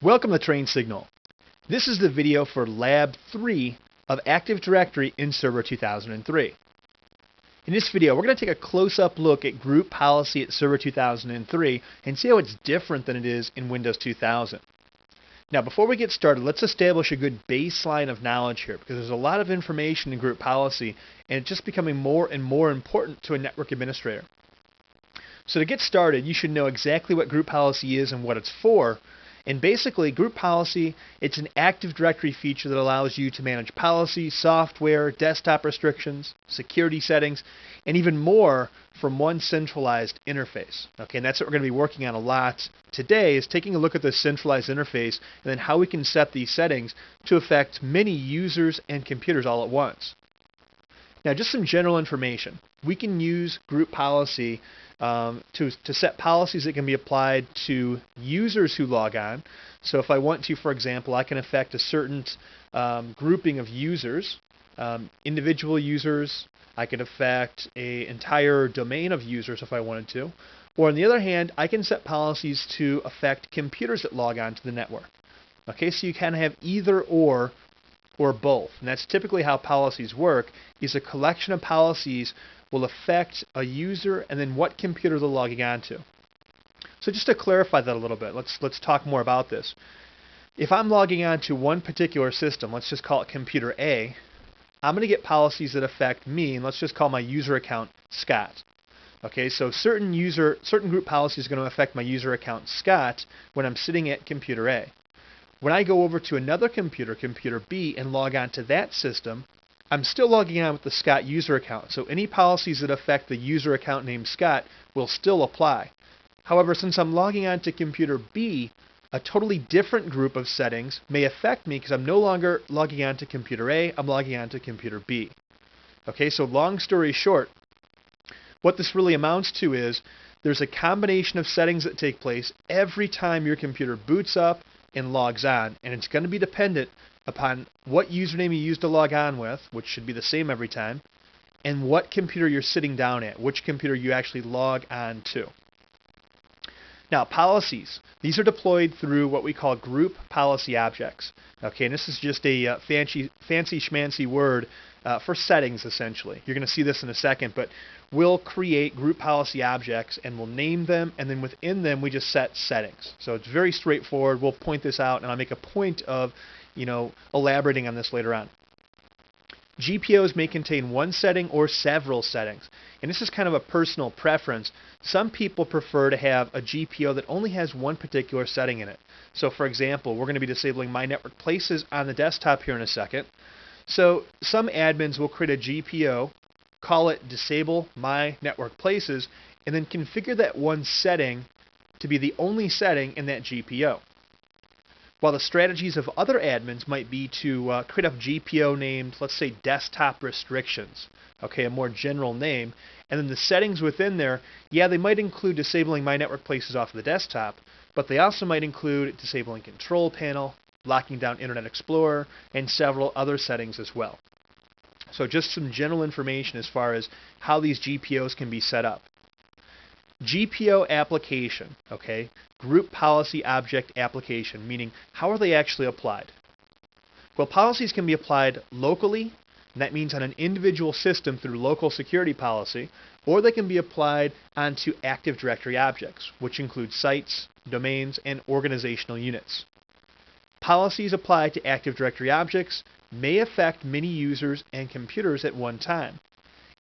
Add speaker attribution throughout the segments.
Speaker 1: Welcome to Train Signal. This is the video for Lab 3 of Active Directory in Server 2003. In this video, we're going to take a close-up look at group policy at Server 2003 and see how it's different than it is in Windows 2000. Now, before we get started, let's establish a good baseline of knowledge here, because there's a lot of information in group policy, and it's just becoming more and more important to a network administrator. So to get started, you should know exactly what group policy is and what it's for. And basically, group policy, it's an Active Directory feature that allows you to manage policy, software, desktop restrictions, security settings, and even more from one centralized interface. Okay, and that's what we're going to be working on a lot today, is taking a look at this centralized interface and then how we can set these settings to affect many users and computers all at once. Now, just some general information. We can use group policy to set policies that can be applied to users who log on. So if I want to, for example, I can affect a certain grouping of users, individual users. I can affect an entire domain of users if I wanted to. Or on the other hand, I can set policies to affect computers that log on to the network. Okay, so you can have either or both. And that's typically how policies work, is a collection of policies will affect a user and then what computer they're logging on to. So just to clarify that a little bit, let's talk more about this. If I'm logging on to one particular system, let's just call it computer A, I'm going to get policies that affect me, and let's just call my user account Scott. Okay, so certain group policy is going to affect my user account Scott when I'm sitting at computer A. When I go over to another computer, computer B, and log on to that system, I'm still logging on with the Scott user account, so any policies that affect the user account named Scott will still apply. However, since I'm logging on to computer B, a totally different group of settings may affect me because I'm no longer logging on to computer A, I'm logging on to computer B. Okay, so long story short, what this really amounts to is there's a combination of settings that take place every time your computer boots up and logs on, and it's going to be dependent upon what username you use to log on with, which should be the same every time, and what computer you're sitting down at, which computer you actually log on to. Now, policies. These are deployed through what we call group policy objects. Okay, and this is just a fancy schmancy word for settings, essentially. You're going to see this in a second, but we'll create group policy objects and we'll name them, and then within them we just set settings. So it's very straightforward. We'll point this out, and I'll make a point of elaborating on this later on. GPOs may contain one setting or several settings, and this is kind of a personal preference. Some people prefer to have a GPO that only has one particular setting in it. So for example, we're going to be disabling My Network Places on the desktop here in a second. So some admins will create a GPO, call it Disable My Network Places, and then configure that one setting to be the only setting in that GPO. While the strategies of other admins might be to create a GPO named, let's say, Desktop Restrictions, okay, a more general name, and then the settings within there, yeah, they might include disabling My Network Places off of the desktop, but they also might include disabling Control Panel, locking down Internet Explorer, and several other settings as well. So just some general information as far as how these GPOs can be set up. GPO application, okay, group policy object application, meaning how are they actually applied? Well, policies can be applied locally, and that means on an individual system through local security policy, or they can be applied onto Active Directory objects, which include sites, domains, and organizational units. Policies applied to Active Directory objects may affect many users and computers at one time.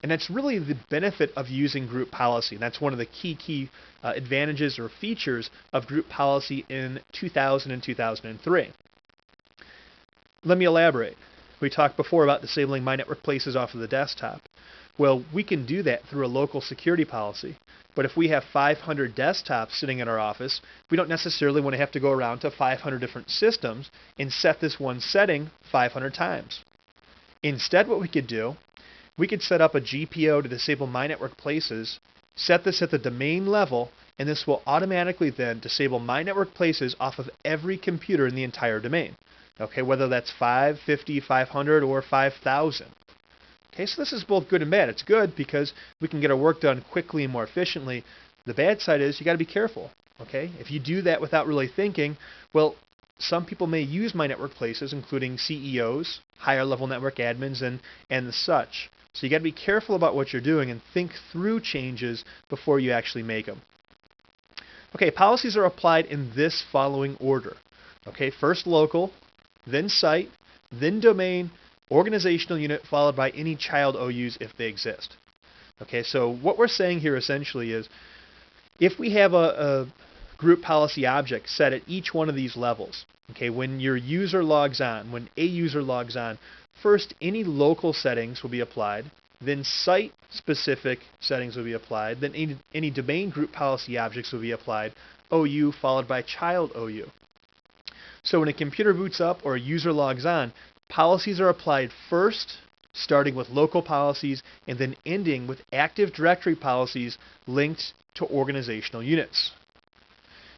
Speaker 1: And that's really the benefit of using group policy. That's one of the key advantages or features of group policy in 2000 and 2003. Let me elaborate. We talked before about disabling My Network Places off of the desktop. Well, we can do that through a local security policy. But if we have 500 desktops sitting in our office, we don't necessarily want to have to go around to 500 different systems and set this one setting 500 times. Instead, what we could do, we could set up a GPO to disable My Network Places, set this at the domain level, and this will automatically then disable My Network Places off of every computer in the entire domain. Okay, whether that's 5, 50, 500, or 5,000. Okay, so this is both good and bad. It's good because we can get our work done quickly and more efficiently. The bad side is you got to be careful. Okay, if you do that without really thinking, well, some people may use My Network Places, including CEOs, higher level network admins, and the such. So you got to be careful about what you're doing and think through changes before you actually make them. Okay, policies are applied in this following order. Okay, first local, then site, then domain, organizational unit, followed by any child OUs if they exist. Okay, so what we're saying here essentially is if we have a group policy object set at each one of these levels, okay, when your user logs on, when a user logs on, first any local settings will be applied, then site-specific settings will be applied, then any domain group policy objects will be applied, OU followed by child OU. So when a computer boots up or a user logs on, policies are applied first, starting with local policies, and then ending with Active Directory policies linked to organizational units.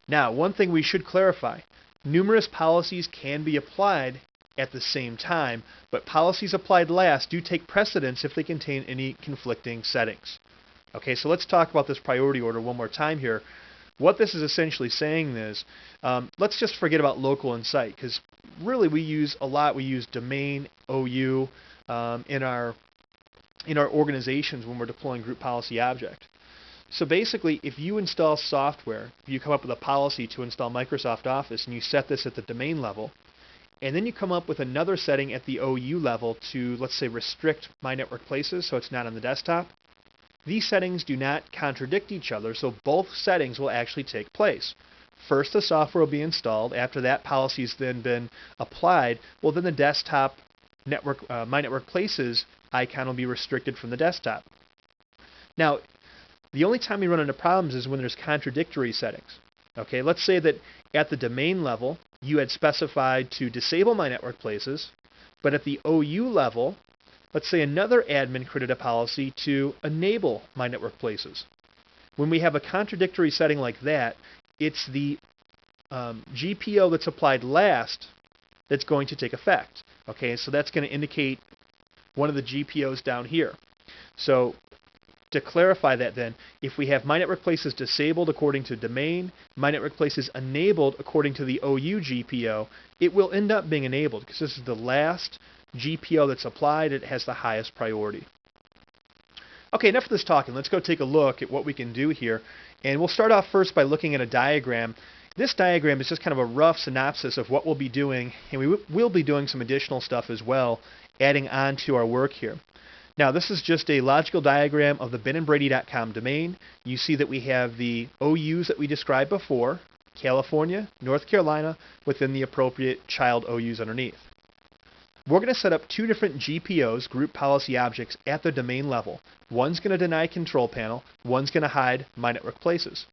Speaker 1: Now, one thing we should clarify, numerous policies can be applied at the same time, but policies applied last do take precedence if they contain any conflicting settings. Okay, so let's talk about this priority order one more time here. What this is essentially saying is, let's just forget about local and site, because really we use domain, OU in our organizations when we're deploying group policy object. So basically, if you install software, if you come up with a policy to install Microsoft Office and you set this at the domain level, and then you come up with another setting at the OU level to, let's say, restrict My Network Places so it's not on the desktop, these settings do not contradict each other, so both settings will actually take place. First, the software will be installed. After that policy has then been applied, well, then the desktop network, My Network Places icon will be restricted from the desktop. Now, the only time we run into problems is when there's contradictory settings. Okay, let's say that at the domain level, you had specified to disable My Network Places, but at the OU level, let's say another admin created a policy to enable My Network Places. When we have a contradictory setting like that, it's the GPO that's applied last that's going to take effect. Okay, so that's going to indicate one of the GPOs down here. So to clarify that then, if we have My Network Places disabled according to domain, My Network Places enabled according to the OU GPO, it will end up being enabled because this is the last GPO that's applied. It has the highest priority. Okay, enough of this talking. Let's go take a look at what we can do here. And we'll start off first by looking at a diagram. This diagram is just kind of a rough synopsis of what we'll be doing, and we will be doing some additional stuff as well, adding on to our work here. Now, this is just a logical diagram of the benandbrady.com domain. You see that we have the OUs that we described before, California, North Carolina, within the appropriate child OUs underneath. We're going to set up two different GPOs, group policy objects, at the domain level. One's going to deny control panel, one's going to hide My Network Places.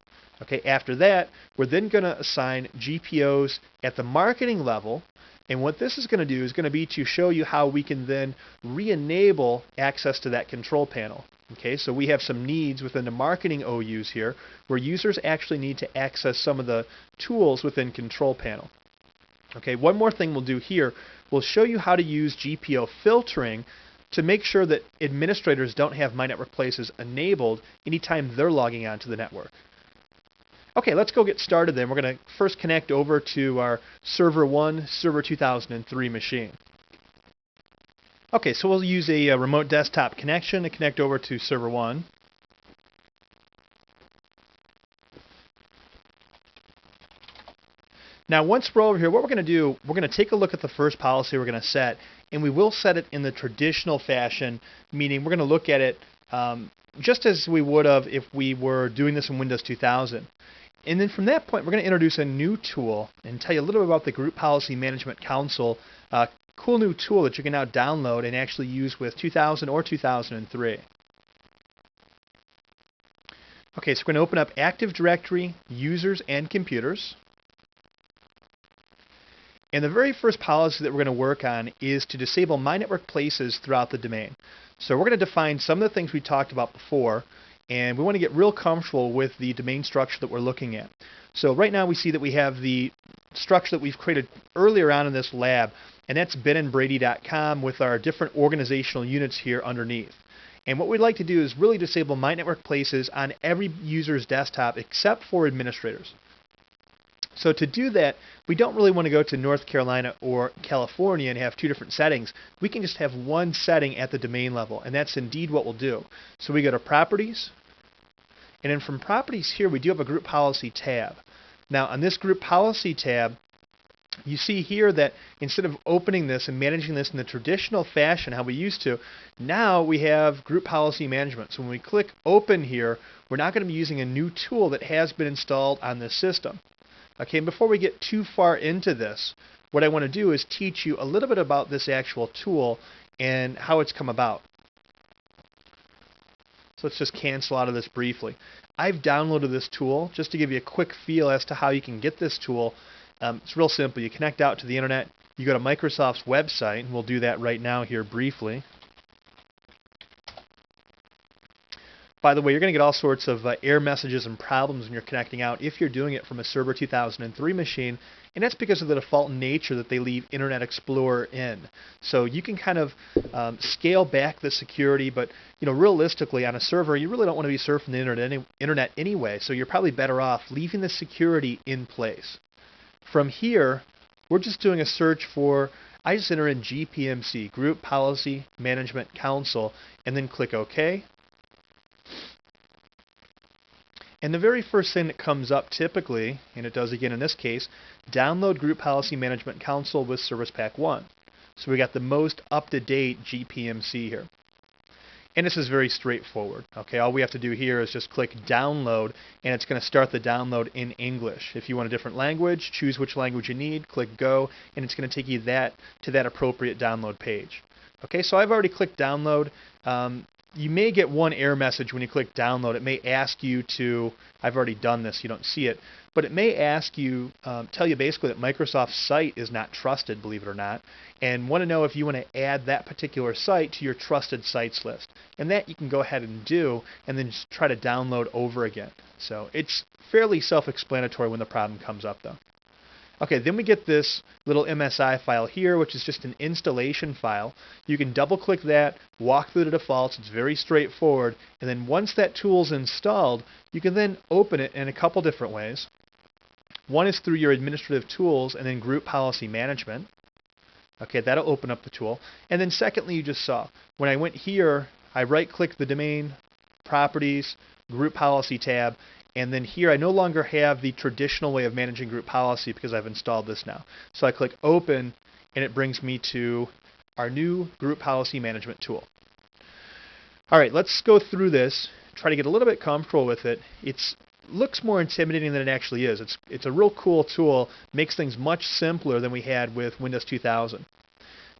Speaker 1: Okay, after that, we're then going to assign GPOs at the marketing level. And what this is going to do is going to be to show you how we can then re-enable access to that control panel. Okay, so we have some needs within the marketing OUs here where users actually need to access some of the tools within control panel. Okay, one more thing we'll do here, we'll show you how to use GPO filtering to make sure that administrators don't have My Network Places enabled anytime they're logging on to the network. Okay, let's go get started then. We're going to first connect over to our Server 1 Server 2003 machine. Okay, so we'll use a remote desktop connection to connect over to Server 1. Now, once we're over here, what we're going to do, we're going to take a look at the first policy we're going to set, and we will set it in the traditional fashion, meaning we're going to look at it just as we would have if we were doing this in Windows 2000. And then from that point, we're going to introduce a new tool and tell you a little bit about the Group Policy Management Console, a cool new tool that you can now download and actually use with 2000 or 2003. Okay, so we're going to open up Active Directory, Users, and Computers. And the very first policy that we're going to work on is to disable My Network Places throughout the domain. So we're going to define some of the things we talked about before, and we want to get real comfortable with the domain structure that we're looking at. So right now we see that we have the structure that we've created earlier on in this lab, and that's benandbrady.com with our different organizational units here underneath. And what we'd like to do is really disable My Network Places on every user's desktop except for administrators. So to do that, we don't really want to go to North Carolina or California and have two different settings. We can just have one setting at the domain level, and that's indeed what we'll do. So we go to Properties, and then from Properties here, we do have a Group Policy tab. Now on this Group Policy tab, you see here that instead of opening this and managing this in the traditional fashion, how we used to, now we have Group Policy Management. So when we click Open here, we're not going to be using a new tool that has been installed on this system. Okay, and before we get too far into this, what I want to do is teach you a little bit about this actual tool and how it's come about. So let's just cancel out of this briefly. I've downloaded this tool just to give you a quick feel as to how you can get this tool. It's real simple. You connect out to the internet, you go to Microsoft's website, and we'll do that right now here briefly. By the way, you're going to get all sorts of error messages and problems when you're connecting out if you're doing it from a Server 2003 machine, and that's because of the default nature that they leave Internet Explorer in. So you can kind of scale back the security, but realistically on a server, you really don't want to be surfing the internet anyway, so you're probably better off leaving the security in place. From here, we're just doing a search for, I just enter in GPMC, Group Policy Management Council, and then click OK. And the very first thing that comes up typically, and it does again in this case, download Group Policy Management Council with Service Pack 1. So we got the most up-to-date GPMC here. And this is very straightforward. Okay, all we have to do here is just click download, and it's going to start the download in English. If you want a different language, choose which language you need, click go, and it's going to take you to that appropriate download page. Okay, so I've already clicked download. You may get one error message when you click download. It may ask you to, I've already done this, you don't see it, but it may ask you, tell you basically that Microsoft's site is not trusted, believe it or not, and want to know if you want to add that particular site to your trusted sites list. And that you can go ahead and do, and then just try to download over again. So it's fairly self-explanatory when the problem comes up though. Okay, then we get this little MSI file here, which is just an installation file. You can double-click that, walk through the defaults. It's very straightforward. And then once that tool's installed, you can then open it in a couple different ways. One is through your administrative tools and then Group Policy Management. Okay, that'll open up the tool. And then secondly, you just saw, when I went here, I right-clicked the domain, Properties, Group Policy tab, and then here I no longer have the traditional way of managing group policy because I've installed this now. So I click Open, and it brings me to our new Group Policy Management tool. All right, let's go through this, try to get a little bit comfortable with it. It looks more intimidating than it actually is. It's a real cool tool, makes things much simpler than we had with Windows 2000.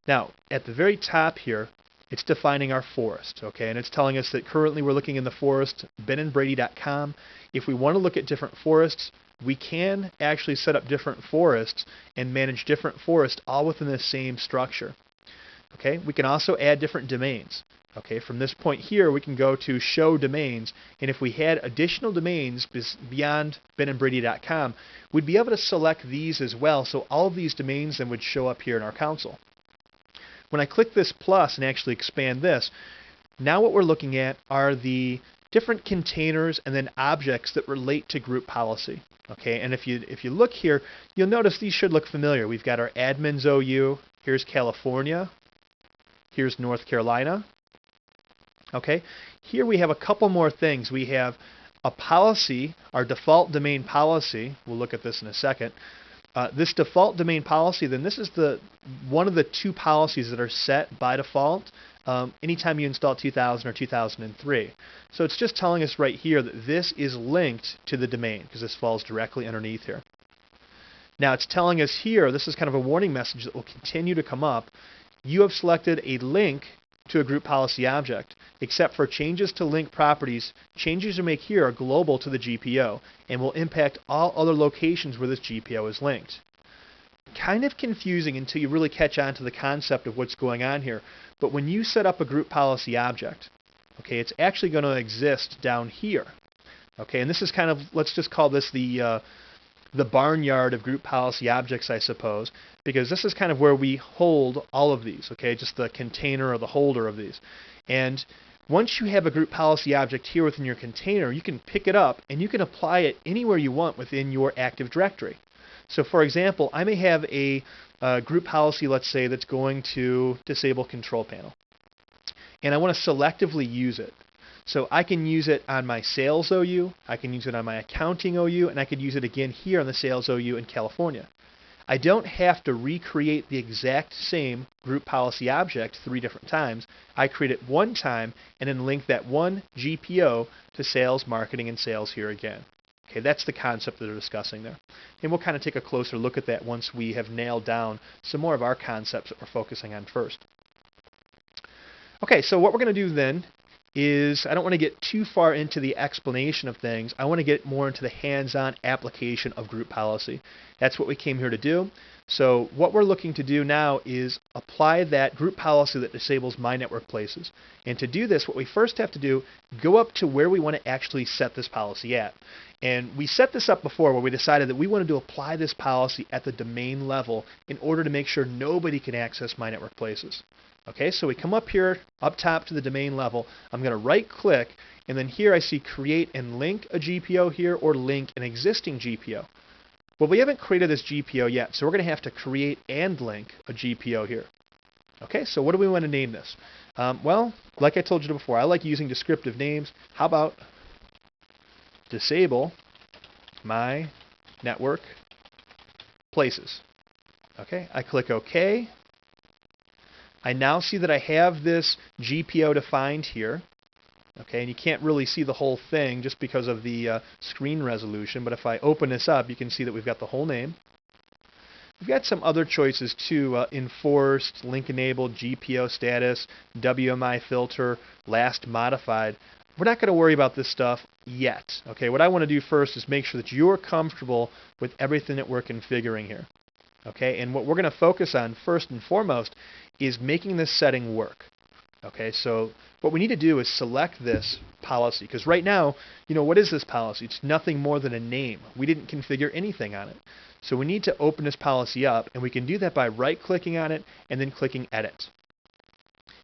Speaker 1: Now, at the very top here, it's defining our forest, okay, and it's telling us that currently we're looking in the forest, benandbrady.com. If we want to look at different forests, we can actually set up different forests and manage different forests all within the same structure. Okay, we can also add different domains. Okay, from this point here, we can go to Show Domains, and if we had additional domains beyond benandbrady.com, we'd be able to select these as well, so all of these domains then would show up here in our console. When I click this plus and actually expand this, now what we're looking at are the different containers and then objects that relate to group policy. Okay, and if you look here, you'll notice these should look familiar. We've got our admins OU, here's California, here's North Carolina. Okay, here we have a couple more things. We have a policy, our default domain policy. We'll look at this in a second. This default domain policy, then this is one of the two policies that are set by default anytime you install 2000 or 2003. So it's just telling us right here that this is linked to the domain because this falls directly underneath here. Now it's telling us here, this is kind of a warning message that will continue to come up. You have selected a link to a group policy object. Except for changes to link properties, changes you make here are global to the GPO and will impact all other locations where this GPO is linked. Kind of confusing until you really catch on to the concept of what's going on here, but when you set up a group policy object, okay, it's actually going to exist down here. Okay, and this is kind of, let's just call this the barnyard of group policy objects, I suppose, because this is kind of where we hold all of these, okay, just the container or the holder of these. And once you have a group policy object here within your container, you can pick it up and you can apply it anywhere you want within your Active Directory. So for example, I may have a group policy, let's say, that's going to disable control panel. And I want to selectively use it. So I can use it on my sales OU, I can use it on my accounting OU, and I could use it again here on the sales OU in California. I don't have to recreate the exact same group policy object 3 different times. I create it one time and then link that one GPO to sales, marketing, and sales here again. Okay, that's the concept that they're discussing there. And we'll kind of take a closer look at that once we have nailed down some more of our concepts that we're focusing on first. Okay, so what we're going to do then is, I don't want to get too far into the explanation of things. I want to get more into the hands-on application of group policy. That's what we came here to do. So what we're looking to do now is apply that group policy that disables My Network Places. And to do this, what we first have to do, go up to where we want to actually set this policy at. And we set this up before where we decided that we wanted to apply this policy at the domain level in order to make sure nobody can access My Network Places. Okay, so we come up here, up top to the domain level. I'm going to right click, and then here I see create and link a GPO here, or link an existing GPO. Well, we haven't created this GPO yet, so we're going to have to create and link a GPO here. Okay, so what do we want to name this? Well, like I told you before, I like using descriptive names. How about disable My Network Places? Okay, I click OK. I now see that I have this GPO defined here. Okay, and you can't really see the whole thing just because of the screen resolution, but if I open this up, you can see that we've got the whole name. We've got some other choices too, enforced, link enabled, GPO status, WMI filter, last modified. We're not going to worry about this stuff yet. Okay, what I want to do first is make sure that you're comfortable with everything that we're configuring here. Okay, and what we're going to focus on first and foremost is making this setting work. Okay, so what we need to do is select this policy, because right now, what is this policy? It's nothing more than a name. We didn't configure anything on it. So we need to open this policy up, and we can do that by right-clicking on it and then clicking Edit.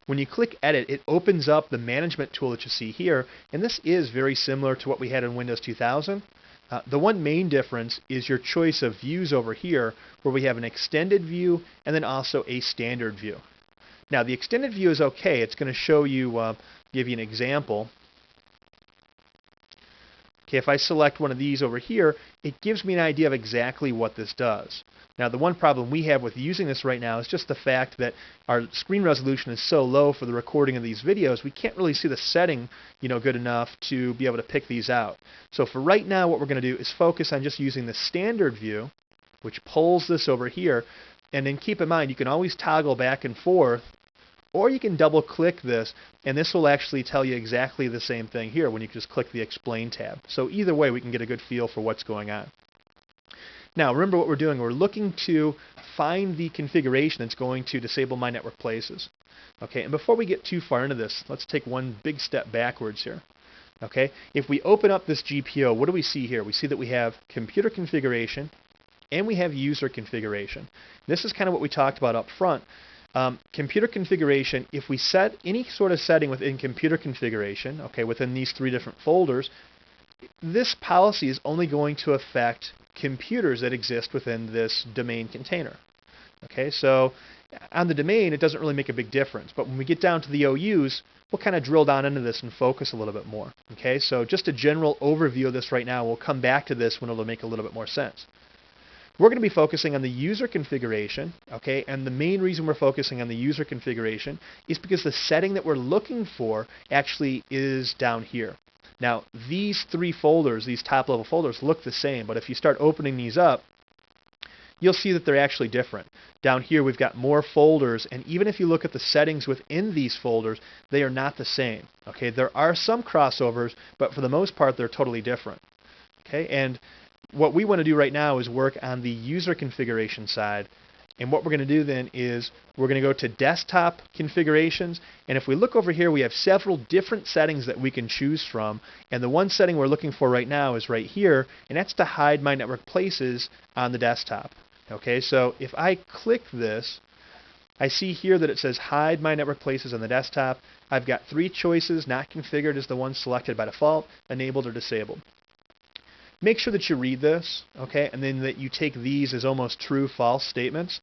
Speaker 1: When you click Edit, it opens up the management tool that you see here, and this is very similar to what we had in Windows 2000. The one main difference is your choice of views over here, where we have an extended view and then also a standard view. Now, the extended view is okay. It's going to show you, give you an example. Okay, if I select one of these over here, it gives me an idea of exactly what this does. Now, the one problem we have with using this right now is just the fact that our screen resolution is so low for the recording of these videos, we can't really see the setting, good enough to be able to pick these out. So for right now, what we're going to do is focus on just using the standard view, which pulls this over here. And then keep in mind, you can always toggle back and forth, or you can double click this, and this will actually tell you exactly the same thing here when you just click the Explain tab. So either way, we can get a good feel for what's going on. Now, remember what we're doing. We're looking to find the configuration that's going to disable My Network Places. Okay, and before we get too far into this, let's take one big step backwards here. Okay, if we open up this GPO, what do we see here? We see that we have computer configuration and we have user configuration. This is kind of what we talked about up front. Computer configuration, if we set any sort of setting within computer configuration, okay, within these 3 different folders, this policy is only going to affect computers that exist within this domain container. Okay, so on the domain, it doesn't really make a big difference, but when we get down to the OUs, we'll kind of drill down into this and focus a little bit more. Okay, so just a general overview of this right now. We'll come back to this when it'll make a little bit more sense. We're going to be focusing on the user configuration, okay, and the main reason we're focusing on the user configuration is because the setting that we're looking for actually is down here. Now, these 3 folders, these top-level folders, look the same, but if you start opening these up, you'll see that they're actually different. Down here, we've got more folders, and even if you look at the settings within these folders, they are not the same. Okay, there are some crossovers, but for the most part, they're totally different. Okay, and what we want to do right now is work on the user configuration side. And what we're going to do then is we're going to go to desktop configurations. And if we look over here, we have several different settings that we can choose from. And the one setting we're looking for right now is right here. And that's to hide My Network Places on the desktop. Okay, so if I click this, I see here that it says hide My Network Places on the desktop. I've got 3 choices. Not configured is the one selected by default, enabled or disabled. make sure that you read this, okay, and then that you take these as almost true false statements.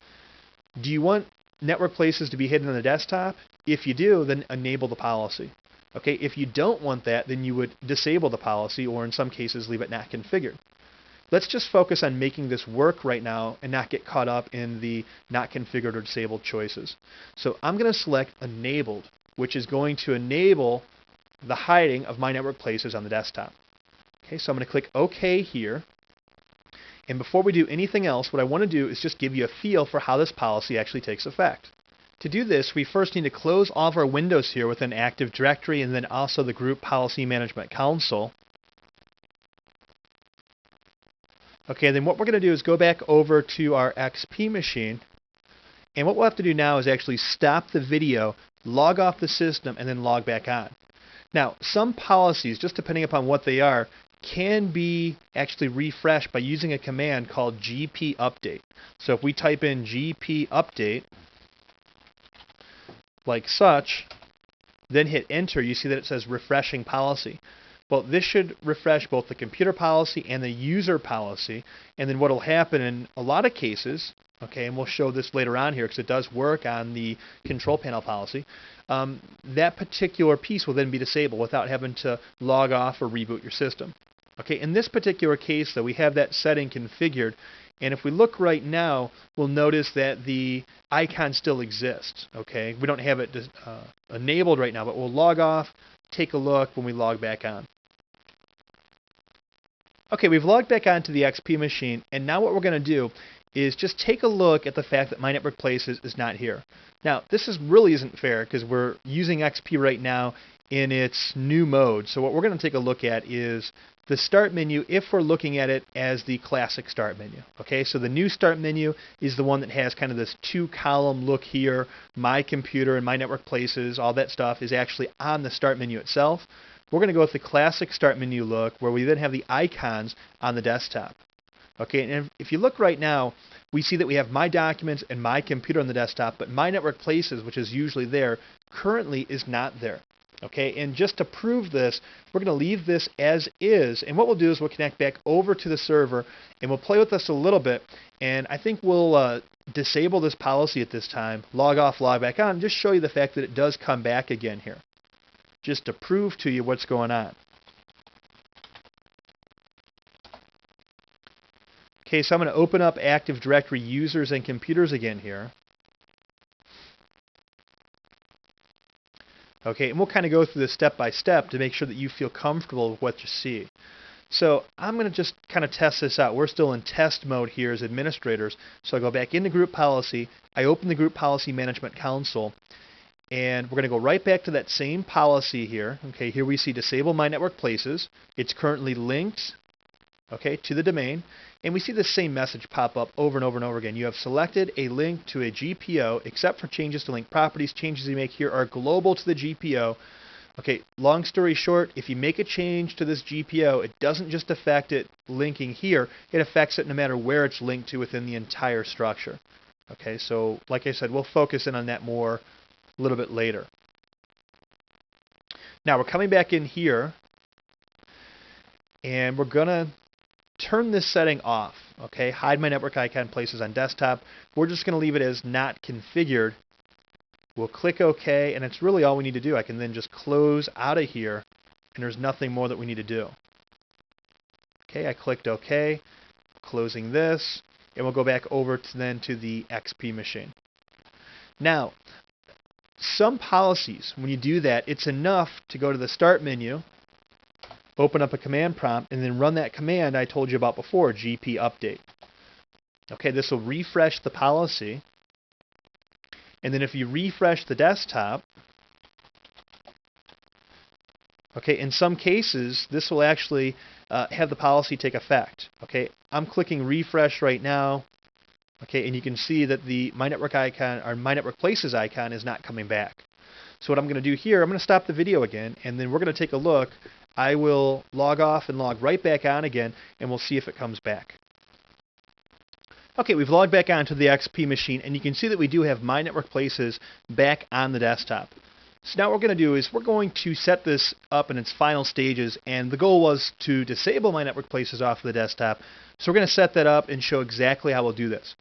Speaker 1: Do you want network places to be hidden on the desktop? If you do, then enable the policy. Okay, if you don't want that, then you would disable the policy, or in some cases leave it not configured. Let's just focus on making this work right now and not get caught up in the not configured or disabled choices. So I'm going to select enabled, which is going to enable the hiding of my network places on the desktop. Okay, so I'm going to click OK here. And before we do anything else, what I want to do is just give you a feel for how this policy actually takes effect. To do this, we first need to close all of our windows here within Active Directory and then also the Group Policy Management Console. Okay, then what we're going to do is go back over to our XP machine. And what we'll have to do now is actually stop the video, log off the system, and then log back on. Now, some policies, just depending upon what they are, can be actually refreshed by using a command called gp update. So if we type in gp update, like such, then hit enter, you see that it says refreshing policy. Well, this should refresh both the computer policy and the user policy, and then what will happen in a lot of cases, okay, and we'll show this later on here because it does work on the control panel policy, that particular piece will then be disabled without having to log off or reboot your system. Okay, in this particular case, though, we have that setting configured, and if we look right now, we'll notice that the icon still exists. Okay, we don't have it enabled right now, but we'll log off, take a look when we log back on. Okay, we've logged back onto the XP machine, and now what we're going to do is just take a look at the fact that My Network Places is not here. Now, this really isn't fair because we're using XP right now in its new mode. So what we're going to take a look at is the Start menu if we're looking at it as the classic Start menu. Okay, so the new Start menu is the one that has kind of this two-column look here. My computer and My Network Places, all that stuff is actually on the Start menu itself. We're going to go with the classic Start menu look where we then have the icons on the desktop. Okay, and if you look right now, we see that we have My Documents and My Computer on the desktop, but My Network Places, which is usually there, currently is not there. Okay, and just to prove this, we're going to leave this as is, and what we'll do is we'll connect back over to the server, and we'll play with this a little bit, and I think we'll disable this policy at this time, log off, log back on, and just show you the fact that it does come back again here, just to prove to you what's going on. Okay, so I'm going to open up Active Directory users and computers again here. Okay, and we'll kind of go through this step by step to make sure that you feel comfortable with what you see. So I'm going to just kind of test this out. We're still in test mode here as administrators. So I go back into Group Policy. I open the Group Policy Management Console. And we're going to go right back to that same policy here. Okay, here we see Disable My Network Places. It's currently linked, okay, to the domain. And we see the same message pop up over and over and over again. You have selected a link to a GPO, except for changes to link properties. Changes you make here are global to the GPO. Okay, long story short, if you make a change to this GPO, it doesn't just affect it linking here, it affects it no matter where it's linked to within the entire structure. Okay, so like I said, we'll focus in on that more a little bit later. Now we're coming back in here, and we're going to turn this setting off. Okay, hide my network icon places on desktop. We're just going to leave it as not configured. We'll click OK, and it's really all we need to do. I can then just close out of here, and there's nothing more that we need to do. Okay, I clicked OK, closing this, and we'll go back over to the XP machine. Now, some policies, when you do that, it's enough to go to the Start menu, open up a command prompt, and then run that command I told you about before, gp update. Okay, this will refresh the policy. And then if you refresh the desktop, okay, in some cases, this will actually have the policy take effect. Okay, I'm clicking refresh right now. Okay, and you can see that the My Network icon, or My Network Places icon, is not coming back. So what I'm going to do here, I'm going to stop the video again, and then we're going to take a look. I will log off and log right back on again, and we'll see if it comes back. Okay, we've logged back onto the XP machine, and you can see that we do have My Network Places back on the desktop. So now what we're going to do is we're going to set this up in its final stages, and the goal was to disable My Network Places off of the desktop. So we're going to set that up and show exactly how we'll do this.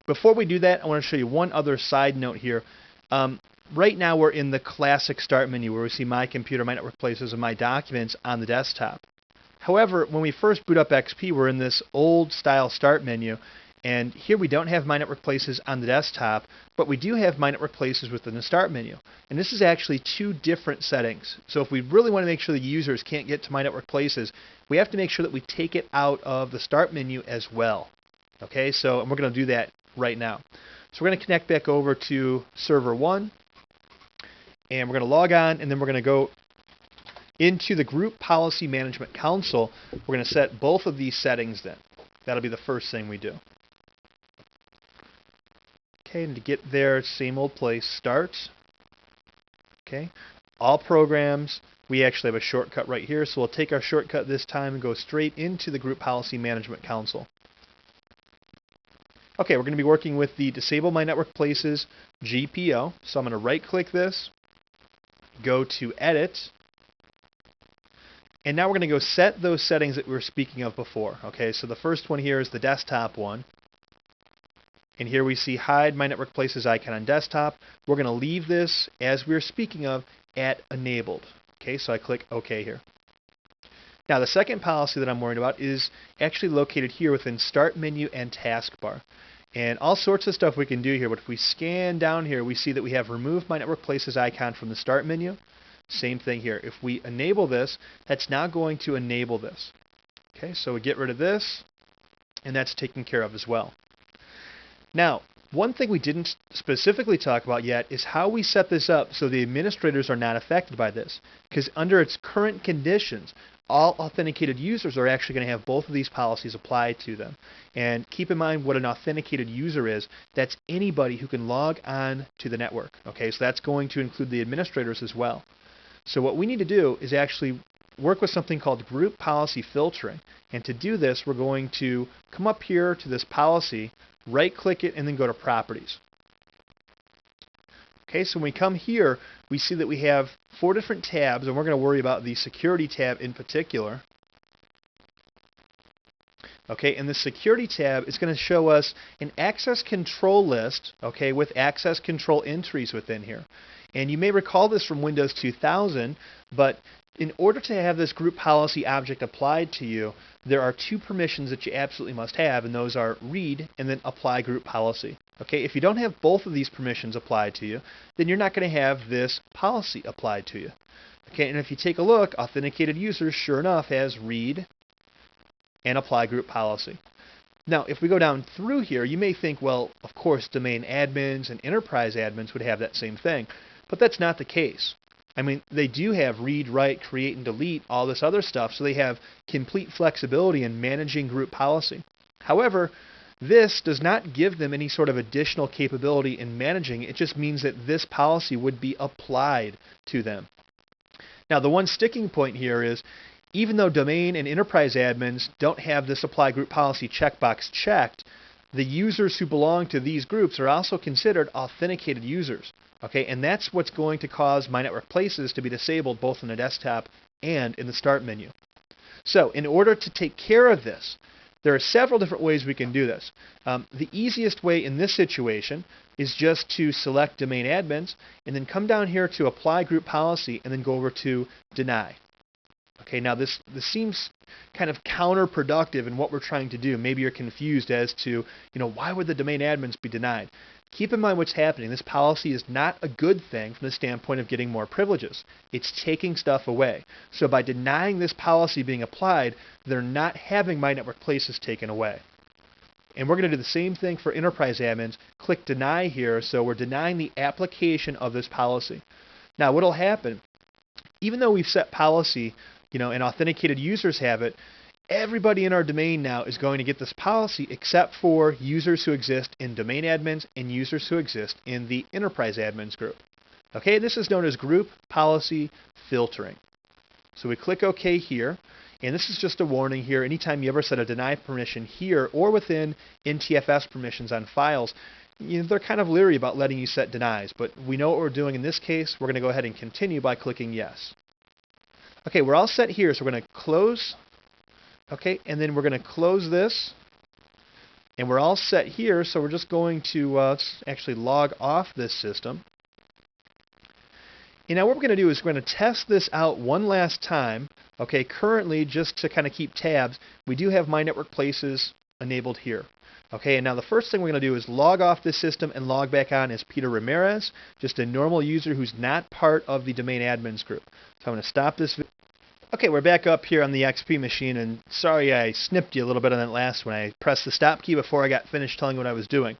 Speaker 1: Before we do that, I want to show you one other side note here. Right now we're in the classic start menu where we see My Computer, My Network Places, and My Documents on the desktop. However, when we first boot up XP, we're in this old style start menu, and here we don't have My Network Places on the desktop, but we do have My Network Places within the start menu. And this is actually two different settings. So if we really want to make sure the users can't get to My Network Places, we have to make sure that we take it out of the start menu as well. Okay, so and we're going to do that right now. So we're going to connect back over to server 1, and we're going to log on, and then we're going to go into the Group Policy Management Console. We're going to set both of these settings then. That'll be the first thing we do. Okay, and to get there, same old place, Start. Okay, All Programs. We actually have a shortcut right here, so we'll take our shortcut this time and go straight into the Group Policy Management Console. Okay, we're going to be working with the Disable My Network Places GPO. So I'm going to right-click this, go to Edit, and now we're going to go set those settings that we were speaking of before. Okay, so the first one here is the desktop one. And here we see Hide My Network Places icon on desktop. We're going to leave this, as we were speaking of, at Enabled. Okay, so I click OK here. Now the second policy that I'm worried about is actually located here within Start Menu and Taskbar. And all sorts of stuff we can do here, but if we scan down here, we see that we have Remove My Network Places icon from the Start Menu. Same thing here. If we enable this, that's now going to enable this. Okay, so we get rid of this, and that's taken care of as well. Now, one thing we didn't specifically talk about yet is how we set this up so the administrators are not affected by this. Because under its current conditions, all authenticated users are actually going to have both of these policies applied to them. And keep in mind what an authenticated user is. That's anybody who can log on to the network. Okay, so that's going to include the administrators as well. So what we need to do is actually work with something called Group Policy Filtering. And to do this, we're going to come up here to this policy, right-click it, and then go to Properties. Okay, so when we come here, we see that we have 4 different tabs, and we're going to worry about the Security tab in particular. Okay, and the Security tab is going to show us an access control list, okay, with access control entries within here. And you may recall this from Windows 2000, but in order to have this group policy object applied to you, there are 2 permissions that you absolutely must have, and those are read and then apply group policy. Okay, if you don't have both of these permissions applied to you, then you're not going to have this policy applied to you. Okay, and if you take a look, authenticated users, sure enough, has read and apply group policy. Now, if we go down through here, you may think, well, of course, domain admins and enterprise admins would have that same thing, but that's not the case. I mean, they do have read, write, create, and delete, all this other stuff, so they have complete flexibility in managing group policy. However, this does not give them any sort of additional capability in managing. It just means that this policy would be applied to them. Now, the one sticking point here is, even though domain and enterprise admins don't have this apply group policy checkbox checked, the users who belong to these groups are also considered authenticated users. Okay, and that's what's going to cause My Network Places to be disabled both in the desktop and in the Start menu. So, in order to take care of this, there are several different ways we can do this. The easiest way in this situation is just to select domain admins and then come down here to apply group policy and then go over to deny. Okay, now this seems kind of counterproductive in what we're trying to do. Maybe you're confused as to, why would the domain admins be denied? Keep in mind what's happening. This policy is not a good thing from the standpoint of getting more privileges. It's taking stuff away. So by denying this policy being applied, they're not having My Network Places taken away. And we're going to do the same thing for enterprise admins. Click deny here, so we're denying the application of this policy. Now what will happen, even though we've set policy, and authenticated users have it, everybody in our domain now is going to get this policy except for users who exist in domain admins and users who exist in the enterprise admins group. Okay, this is known as group policy filtering. So we click OK here, and this is just a warning here. Anytime you ever set a deny permission here or within NTFS permissions on files, they're kind of leery about letting you set denies, but we know what we're doing in this case. We're going to go ahead and continue by clicking yes. Okay, we're all set here, so we're going to close. Okay, and then we're going to close this. And we're all set here, so we're just going to actually log off this system. And now what we're going to do is we're going to test this out one last time. Okay, currently, just to kind of keep tabs, we do have My Network Places enabled here. Okay, and now the first thing we're going to do is log off this system and log back on as Peter Ramirez, just a normal user who's not part of the domain admins group. So I'm going to stop this video. Okay, we're back up here on the XP machine, and sorry I snipped you a little bit on that last one. I pressed the stop key before I got finished telling what I was doing.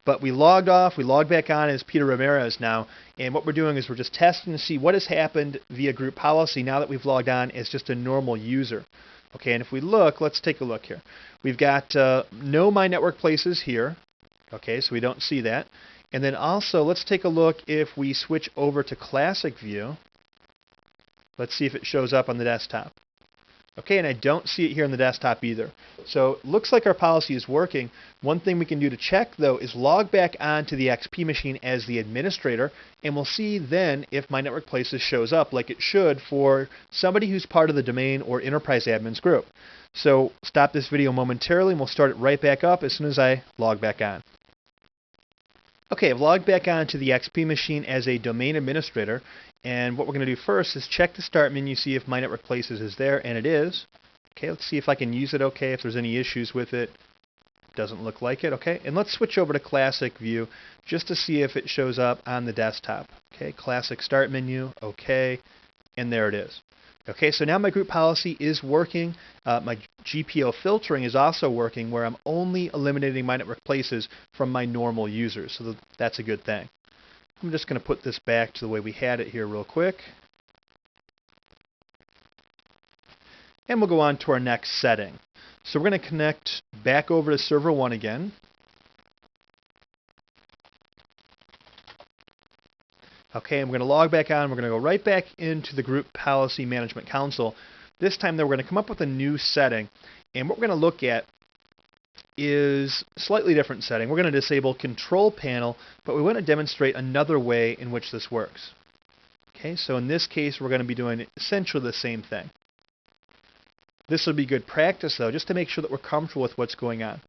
Speaker 1: But we logged off, we logged back on as Peter Ramirez now, and what we're doing is we're just testing to see what has happened via group policy now that we've logged on as just a normal user. Okay, and if we look, let's take a look here. We've got no My Network Places here. Okay, so we don't see that. And then also, let's take a look if we switch over to Classic View. Let's see if it shows up on the desktop. Okay, and I don't see it here on the desktop either. So it looks like our policy is working. One thing we can do to check, though, is log back onto the XP machine as the administrator, and we'll see then if My Network Places shows up like it should for somebody who's part of the domain or enterprise admins group. So stop this video momentarily, and we'll start it right back up as soon as I log back on. Okay, I've logged back onto the XP machine as a domain administrator, and what we're going to do first is check the start menu, see if My Network Places is there, and it is. Okay, let's see if I can use it okay, if there's any issues with it. Doesn't look like it, okay? And let's switch over to Classic View just to see if it shows up on the desktop. Okay, Classic Start Menu, okay, and there it is. Okay, so now my group policy is working. My GPO filtering is also working, where I'm only eliminating My Network Places from my normal users, so that's a good thing. I'm just going to put this back to the way we had it here real quick. And we'll go on to our next setting. So we're going to connect back over to Server 1 again. Okay, and we're going to log back on. We're going to go right back into the Group Policy Management Console. This time, though, we're going to come up with a new setting. And what we're going to look at is a slightly different setting. We're going to disable Control Panel, but we want to demonstrate another way in which this works. Okay, so in this case, we're going to be doing essentially the same thing. This will be good practice, though, just to make sure that we're comfortable with what's going on.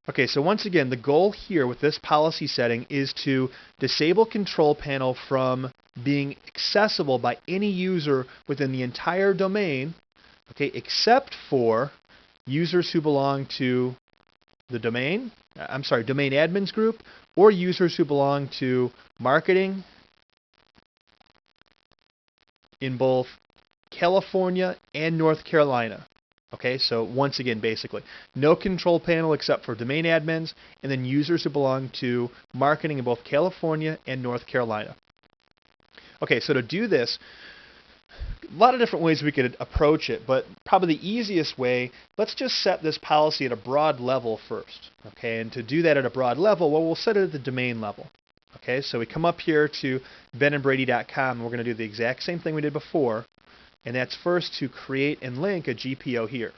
Speaker 1: Okay, so once again, the goal here with this policy setting is to disable Control Panel from being accessible by any user within the entire domain, okay, except for users who belong to the domain admins group, or users who belong to marketing in both California and North Carolina. Okay, so once again, basically, no Control Panel except for domain admins, and then users who belong to marketing in both California and North Carolina. Okay, so to do this, a lot of different ways we could approach it, but probably the easiest way, let's just set this policy at a broad level first. Okay, and to do that at a broad level, well, we'll set it at the domain level. Okay, so we come up here to benandbrady.com, and we're going to do the exact same thing we did before. And that's first to create and link a GPO here.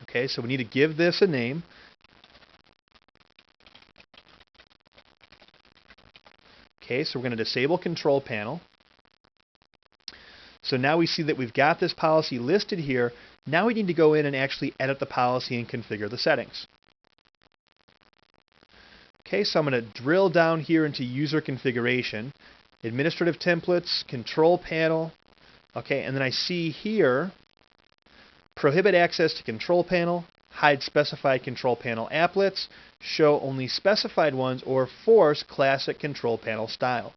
Speaker 1: Okay, so we need to give this a name. Okay, so we're going to disable Control Panel. So now we see that we've got this policy listed here. Now we need to go in and actually edit the policy and configure the settings. Okay, so I'm going to drill down here into User Configuration, Administrative Templates, Control Panel. Okay, and then I see here, prohibit access to Control Panel, hide specified Control Panel applets, show only specified ones, or force classic Control Panel style.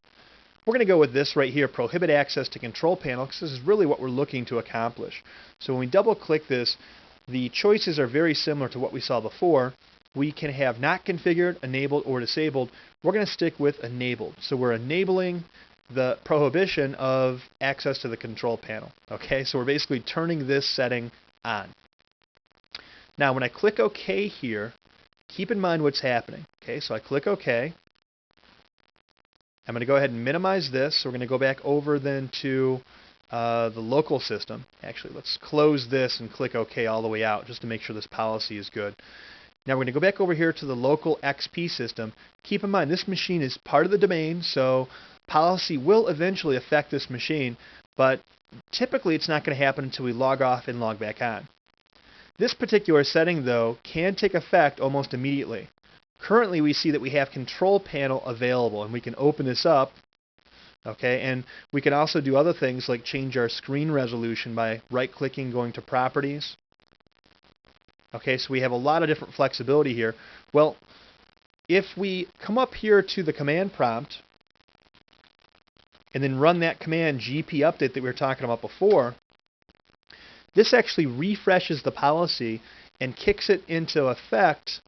Speaker 1: We're going to go with this right here, prohibit access to Control Panel, because this is really what we're looking to accomplish. So when we double click this, the choices are very similar to what we saw before. We can have not configured, enabled, or disabled. We're going to stick with enabled. So we're enabling the prohibition of access to the Control Panel. Okay, so we're basically turning this setting on. Now when I click OK here, keep in mind what's happening. Okay, so I click OK. I'm going to go ahead and minimize this. So we're going to go back over then to the local system. Actually, let's close this and click OK all the way out just to make sure this policy is good. Now we're going to go back over here to the local XP system. Keep in mind this machine is part of the domain, so policy will eventually affect this machine, but typically it's not going to happen until we log off and log back on. This particular setting, though, can take effect almost immediately. Currently we see that we have Control Panel available, and we can open this up. Okay, and we can also do other things like change our screen resolution by right-clicking, going to Properties. Okay, so we have a lot of different flexibility here. Well, if we come up here to the command prompt and then run that command GP update that we were talking about before, this actually refreshes the policy and kicks it into effect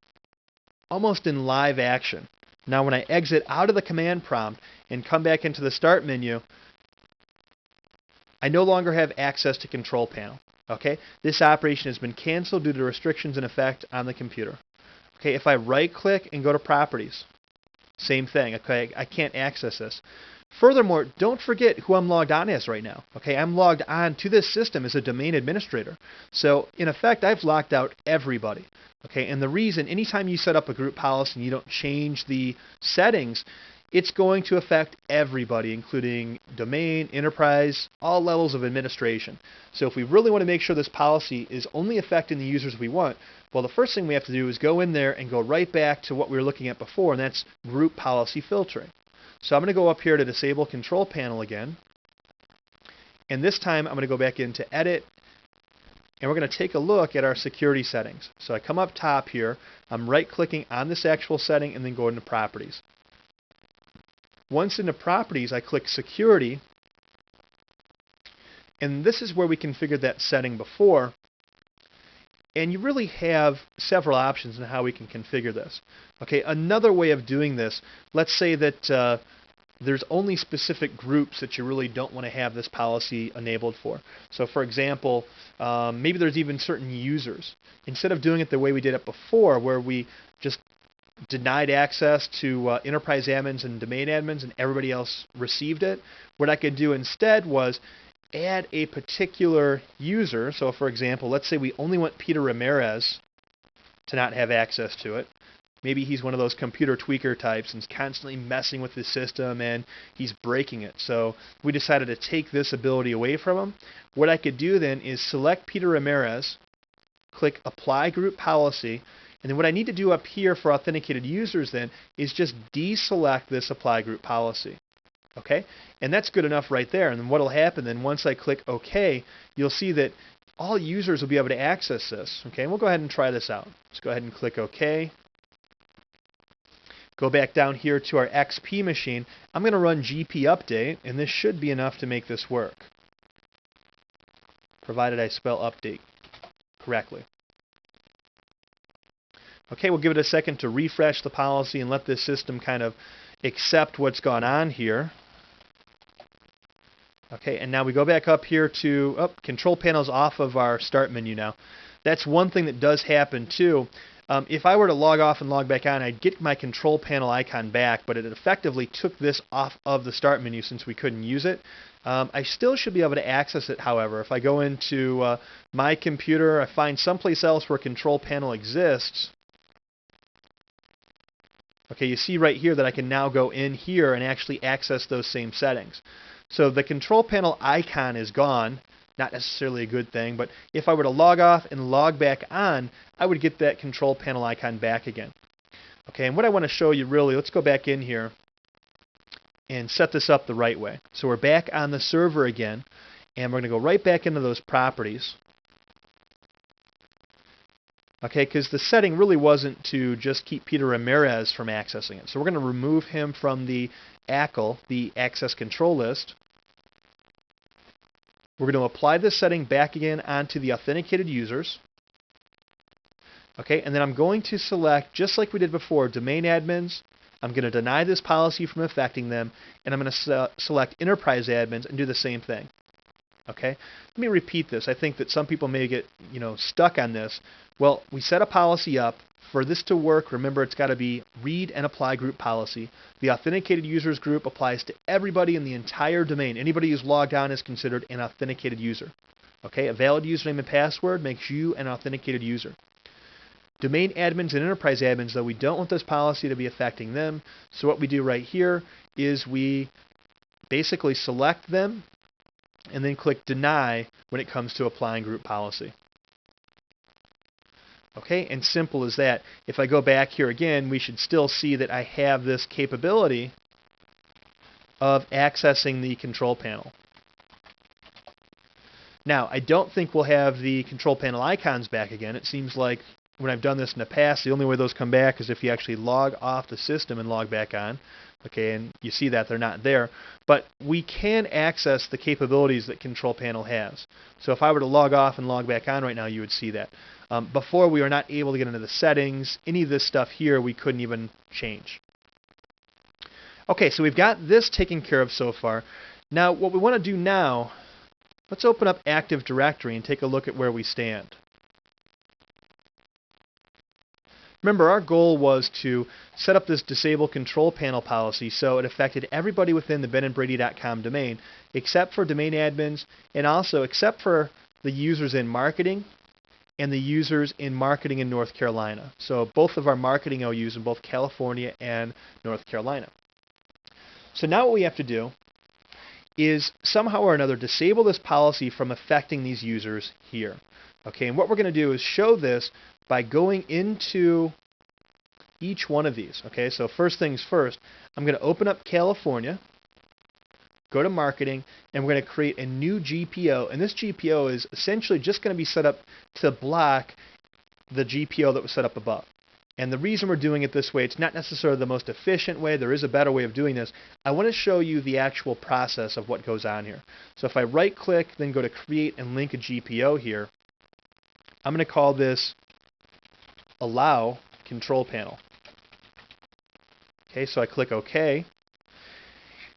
Speaker 1: almost in live action. Now when I exit out of the command prompt and come back into the Start menu, I no longer have access to Control Panel. Okay, this operation has been canceled due to restrictions in effect on the computer. Okay, if I right-click and go to Properties, same thing. Okay, I can't access this. Furthermore, don't forget who I'm logged on as right now. Okay, I'm logged on to this system as a domain administrator. So in effect, I've locked out everybody. Okay, and the reason, anytime you set up a group policy and you don't change the settings, it's going to affect everybody, including domain, enterprise, all levels of administration. So if we really want to make sure this policy is only affecting the users we want, well, the first thing we have to do is go in there and go right back to what we were looking at before, and that's group policy filtering. So I'm going to go up here to Disable Control Panel again, and this time I'm going to go back into Edit, and we're going to take a look at our security settings. So I come up top here, I'm right-clicking on this actual setting, and then go into Properties. Once into Properties, I click Security, and this is where we configured that setting before. And you really have several options in how we can configure this. Okay, another way of doing this, let's say that there's only specific groups that you really don't want to have this policy enabled for. So for example, maybe there's even certain users. Instead of doing it the way we did it before, where we just denied access to enterprise admins and domain admins and everybody else received it, what I could do instead was add a particular user. So for example, let's say we only want Peter Ramirez to not have access to it. Maybe he's one of those computer tweaker types and is constantly messing with the system and he's breaking it. So we decided to take this ability away from him. What I could do then is select Peter Ramirez, click Apply Group Policy, and then what I need to do up here for authenticated users then is just deselect this Apply Group Policy. Okay? And that's good enough right there. And then what will happen then, once I click OK, you'll see that all users will be able to access this. Okay? And we'll go ahead and try this out. Let's go ahead and click OK. Go back down here to our XP machine. I'm going to run GP update, and this should be enough to make this work, provided I spell update correctly. Okay, we'll give it a second to refresh the policy and let this system kind of accept what's gone on here. Okay, and now we go back up here to Control Panel's off of our Start menu now. That's one thing that does happen too. If I were to log off and log back on, I'd get my Control Panel icon back, but it effectively took this off of the Start menu since we couldn't use it. I still should be able to access it, however. If I go into my computer, I find someplace else where Control Panel exists. Okay, you see right here that I can now go in here and actually access those same settings. So the Control Panel icon is gone. Not necessarily a good thing, but if I were to log off and log back on, I would get that Control Panel icon back again. Okay, and what I want to show you really, let's go back in here and set this up the right way. So we're back on the server again, and we're going to go right back into those properties. Okay, because the setting really wasn't to just keep Peter Ramirez from accessing it. So we're going to remove him from the ACL, the Access Control List. We're going to apply this setting back again onto the authenticated users. Okay, and then I'm going to select, just like we did before, domain admins. I'm going to deny this policy from affecting them, and I'm going to select enterprise admins and do the same thing. Okay, let me repeat this. I think that some people may get stuck on this. Well, we set a policy up. For this to work, remember it's got to be read and apply group policy. The authenticated users group applies to everybody in the entire domain. Anybody who's logged on is considered an authenticated user. Okay, a valid username and password makes you an authenticated user. Domain admins and enterprise admins, though, we don't want this policy to be affecting them. So what we do right here is we basically select them and then click deny when it comes to applying group policy. Okay, and simple as that. If I go back here again, we should still see that I have this capability of accessing the control panel. Now, I don't think we'll have the control panel icons back again. It seems like when I've done this in the past, the only way those come back is if you actually log off the system and log back on. Okay, and you see that they're not there. But we can access the capabilities that Control Panel has. So if I were to log off and log back on right now, you would see that. Before, we were not able to get into the settings. Any of this stuff here, we couldn't even change. Okay, so we've got this taken care of so far. Now, what we want to do now, let's open up Active Directory and take a look at where we stand. Remember, our goal was to set up this disable control panel policy so it affected everybody within the benandbrady.com domain, except for domain admins, and also except for the users in marketing and the users in marketing in North Carolina. So both of our marketing OUs in both California and North Carolina. So now what we have to do is somehow or another disable this policy from affecting these users here. Okay, and what we're going to do is show this by going into each one of these. Okay, so first things first, I'm going to open up California, go to marketing, and we're going to create a new GPO. And this GPO is essentially just going to be set up to block the GPO that was set up above. And the reason we're doing it this way, it's not necessarily the most efficient way. There is a better way of doing this. I want to show you the actual process of what goes on here. So if I right-click, then go to Create and Link a GPO here, I'm going to call this Allow Control Panel. Okay, so I click OK.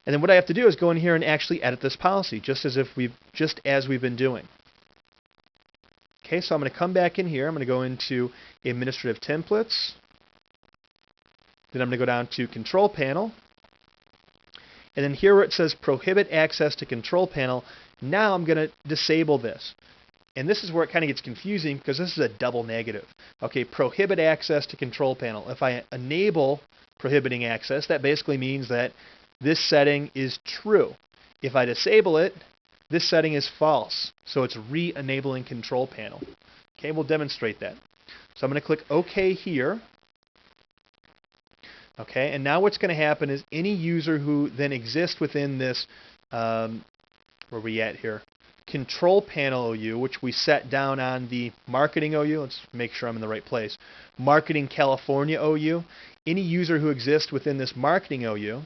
Speaker 1: And then what I have to do is go in here and actually edit this policy, just as we've been doing. Okay, so I'm going to come back in here. I'm going to go into Administrative Templates. Then I'm going to go down to Control Panel. And then here where it says Prohibit Access to Control Panel, now I'm going to disable this. And this is where it kind of gets confusing because this is a double negative. Okay, Prohibit Access to Control Panel. If I enable prohibiting access, that basically means that this setting is true. If I disable it, this setting is false, so it's re-enabling Control Panel. Okay, we'll demonstrate that. So I'm going to click OK here. Okay, and now what's going to happen is any user who then exists within this, where are we at here? Control Panel OU, which we set down on the Marketing OU. Let's make sure I'm in the right place. Marketing California OU. Any user who exists within this Marketing OU,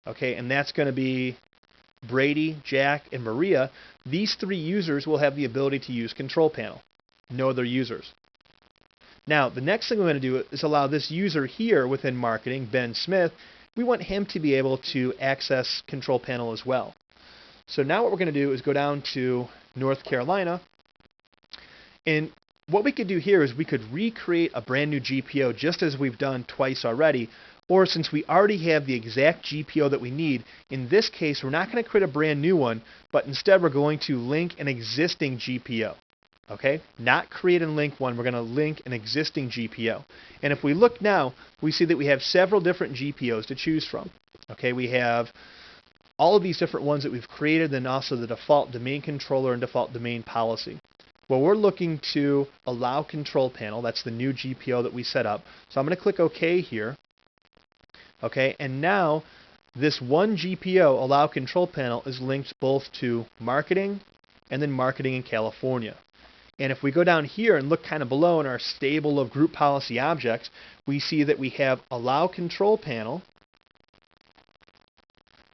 Speaker 1: okay, and that's going to be Brady, Jack, and Maria, these three users will have the ability to use Control Panel. No other users. Now, the next thing we're going to do is allow this user here within Marketing, Ben Smith, we want him to be able to access Control Panel as well. So now what we're going to do is go down to North Carolina, and what we could do here is we could recreate a brand new GPO just as we've done twice already. Or since we already have the exact GPO that we need, in this case, we're not going to create a brand new one, but instead we're going to link an existing GPO. Okay? Not create and link one, we're going to link an existing GPO. And if we look now, we see that we have several different GPOs to choose from. Okay? We have all of these different ones that we've created, and also the default domain controller and default domain policy. Well, we're looking to allow Control Panel. That's the new GPO that we set up. So I'm going to click OK here. Okay, and now this one GPO, Allow Control Panel, is linked both to Marketing and then Marketing in California. And if we go down here and look kind of below in our stable of group policy objects, we see that we have Allow Control Panel.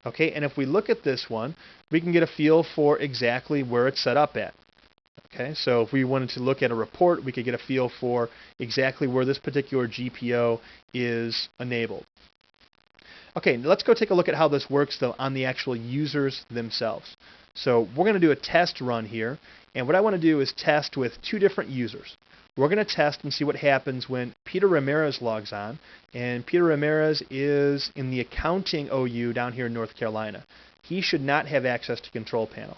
Speaker 1: Okay, and if we look at this one, we can get a feel for exactly where it's set up at. Okay, so if we wanted to look at a report, we could get a feel for exactly where this particular GPO is enabled. Okay, let's go take a look at how this works, though, on the actual users themselves. So we're going to do a test run here, and what I want to do is test with two different users. We're going to test and see what happens when Peter Ramirez logs on, and Peter Ramirez is in the accounting OU down here in North Carolina. He should not have access to Control Panel.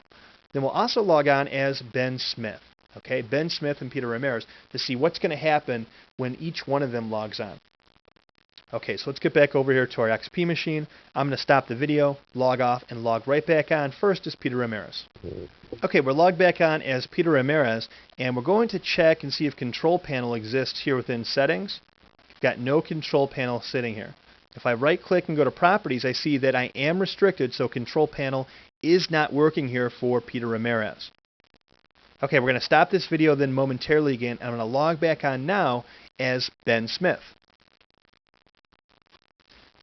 Speaker 1: Then we'll also log on as Ben Smith. okay, Ben Smith and Peter Ramirez, to see what's going to happen when each one of them logs on. Okay, so let's get back over here to our XP machine. I'm going to stop the video, log off, and log right back on. First is Peter Ramirez. Okay, we're logged back on as Peter Ramirez, and we're going to check and see if Control Panel exists here within Settings. We've got no Control Panel sitting here. If I right-click and go to Properties, I see that I am restricted, so Control Panel is not working here for Peter Ramirez. Okay, we're going to stop this video then momentarily again, and I'm going to log back on now as Ben Smith.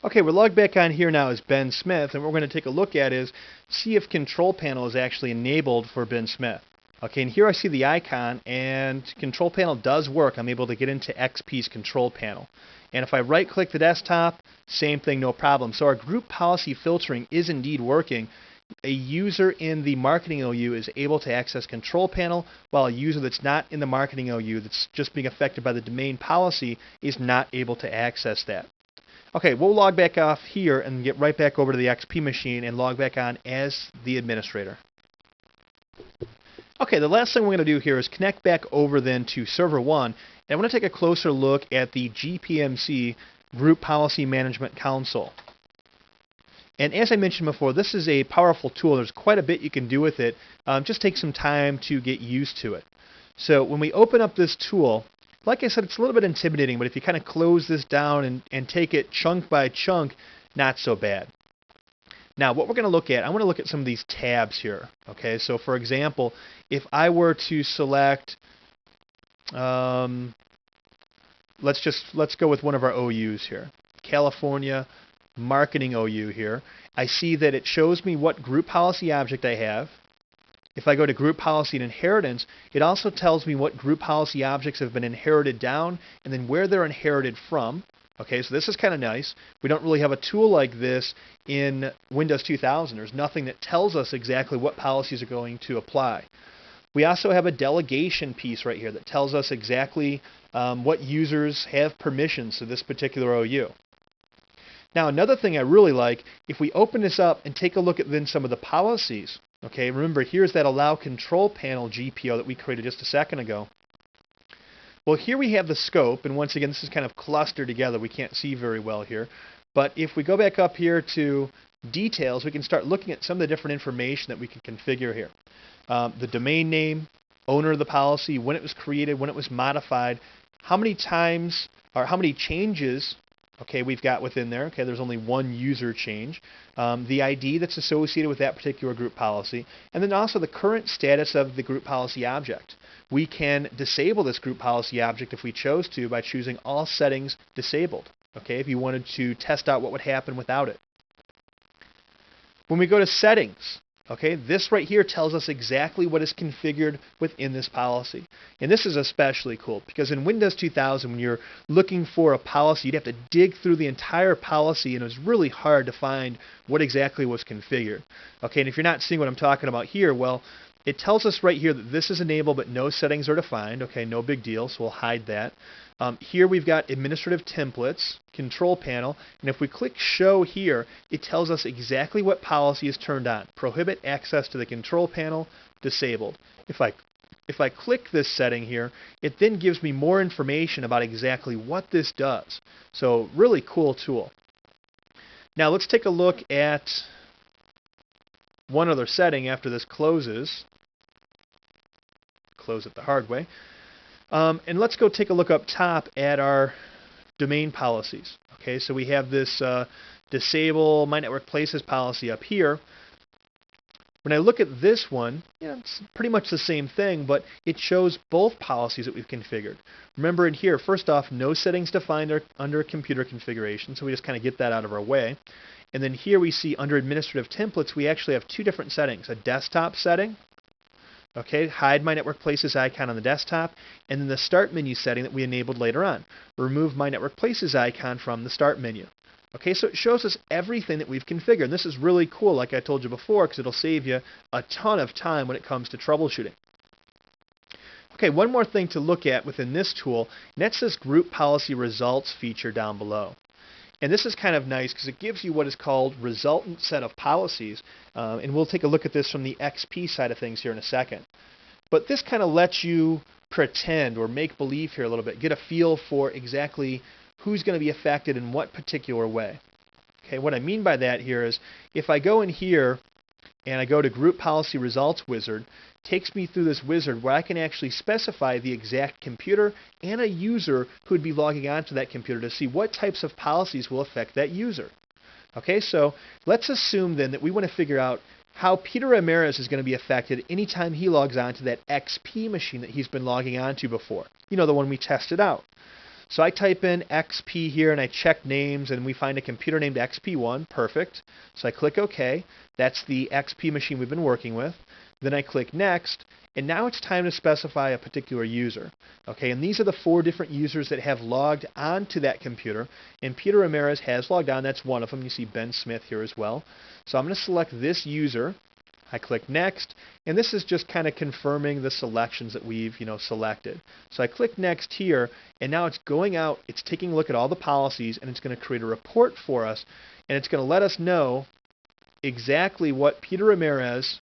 Speaker 1: Okay, we're logged back on here now as Ben Smith, and what we're going to take a look at is see if Control Panel is actually enabled for Ben Smith. Okay, and here I see the icon, and Control Panel does work. I'm able to get into XP's Control Panel. And if I right-click the desktop, same thing, no problem. So our group policy filtering is indeed working. A user in the Marketing OU is able to access Control Panel, while a user that's not in the Marketing OU, that's just being affected by the domain policy, is not able to access that. Okay, we'll log back off here and get right back over to the XP machine and log back on as the administrator. Okay, the last thing we're going to do here is connect back over then to Server 1, and I want to take a closer look at the GPMC Group Policy Management Console. And as I mentioned before, this is a powerful tool. There's quite a bit you can do with it. Just take some time to get used to it. So when we open up this tool, like I said, it's a little bit intimidating, but if you kind of close this down and take it chunk by chunk, not so bad. Now, what we're going to look at, I want to look at some of these tabs here. Okay, so for example, if I were to select, let's go with one of our OUs here, California Marketing OU here. I see that it shows me what group policy object I have. If I go to Group Policy and Inheritance, it also tells me what group policy objects have been inherited down and then where they're inherited from. Okay, so this is kind of nice. We don't really have a tool like this in Windows 2000. There's nothing that tells us exactly what policies are going to apply. We also have a delegation piece right here that tells us exactly what users have permissions to this particular OU. Now, another thing I really like, if we open this up and take a look at then some of the policies, okay, remember here's that Allow Control Panel GPO that we created just a second ago. Well, here we have the scope, and once again, this is kind of clustered together. We can't see very well here. But if we go back up here to Details, we can start looking at some of the different information that we can configure here. The domain name, owner of the policy, when it was created, when it was modified, how many times or how many changes we've got within there. Okay, there's only one user change. The ID that's associated with that particular group policy, and then also the current status of the group policy object. We can disable this group policy object if we chose to by choosing all settings disabled. Okay, if you wanted to test out what would happen without it. When we go to settings, okay, this right here tells us exactly what is configured within this policy. And this is especially cool because in Windows 2000, when you're looking for a policy, you'd have to dig through the entire policy, and it was really hard to find what exactly was configured. Okay, and if you're not seeing what I'm talking about here, well, it tells us right here that this is enabled, but no settings are defined. Okay, no big deal, so we'll hide that. Here we've got administrative templates, control panel, and if we click show here, it tells us exactly what policy is turned on. Prohibit access to the control panel, disabled. If I click this setting here, it then gives me more information about exactly what this does. So really cool tool. Now let's take a look at one other setting after this closes. Close it the hard way. And let's go take a look up top at our domain policies. Okay, so we have this disable My Network Places policy up here. When I look at this one, it's pretty much the same thing, but it shows both policies that we've configured. Remember in here, first off, no settings defined under computer configuration, so we just kind of get that out of our way. And then here we see under administrative templates, we actually have two different settings, a desktop setting. Okay, hide My Network Places icon on the desktop, and then the Start menu setting that we enabled later on. Remove My Network Places icon from the Start menu. Okay, so it shows us everything that we've configured. And this is really cool, like I told you before, because it'll save you a ton of time when it comes to troubleshooting. Okay, one more thing to look at within this tool, and that's this Group Policy Results feature down below. And this is kind of nice because it gives you what is called resultant set of policies. And we'll take a look at this from the XP side of things here in a second. But this kind of lets you pretend or make believe here a little bit, get a feel for exactly who's going to be affected in what particular way. Okay, what I mean by that here is if I go in here and I go to Group Policy Results Wizard, takes me through this wizard where I can actually specify the exact computer and a user who would be logging onto that computer to see what types of policies will affect that user. Okay, so let's assume then that we want to figure out how Peter Ramirez is going to be affected anytime he logs on to that XP machine that he's been logging onto before. You know, the one we tested out. So I type in XP here and I check names and we find a computer named XP1. Perfect. So I click OK. That's the XP machine we've been working with. Then I click Next, and now it's time to specify a particular user. Okay, and these are the 4 different users that have logged onto that computer, and Peter Ramirez has logged on. That's one of them. You see Ben Smith here as well. So I'm going to select this user. I click Next, and this is just kind of confirming the selections that we've selected. So I click Next here, and now it's going out, it's taking a look at all the policies, and it's going to create a report for us, and it's going to let us know exactly what Peter Ramirez